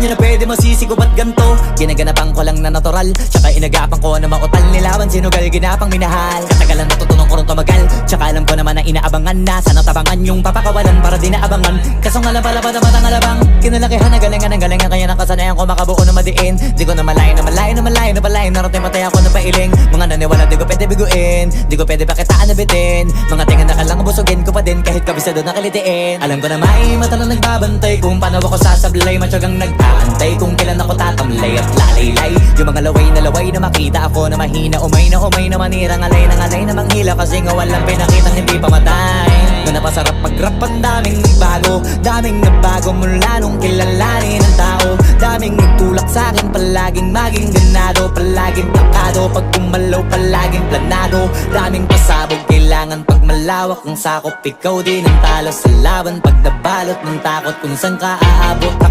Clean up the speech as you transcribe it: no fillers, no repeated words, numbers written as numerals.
nyo na pwede masisigo ba't ganto? Ginaganapan ko lang na natural, tsaka inagapan ko na mautal. Nilawan sinugal, ginapang minahal. Katagalan natutunan ko rin tumagal, tsaka alam ko naman na inaabangan na sana tabangan yung papakawalan para di naabangan. Kaso nga lang pala batang alabang kinalakihan na galingan kaya nakasanayan ko makabuo na madiin. Di ko na malayo na palain narating matay ako na pailing. Mga naniwala di ko pwede biguin, di ko pwede pakitaan na bitin. Mga tingan na kalang busugin ko pa din kahit kabisado na kalitiin. Alam ko na may mata na nagbabantay kung paano ako sasablay. Matyagang nag-aantay kung kailan ako tatamlay at lalaylay. Yung mga laway na makita ako na mahina. Umay na manirang alay na manghila. Kasi nga walang pinakitang hindi pamatay. Na napasarap mag-rap ang daming nagbago mula nung kilalanin ang tao. Daming nagtulak sa'kin, palaging maging ganado, palaging takado, pag kumalaw palaging planado. Daming pasabog, kailangan pag malawak ang sakop. Ikaw din ang talo sa laban pag nabalot ng takot kung saan ka aabot.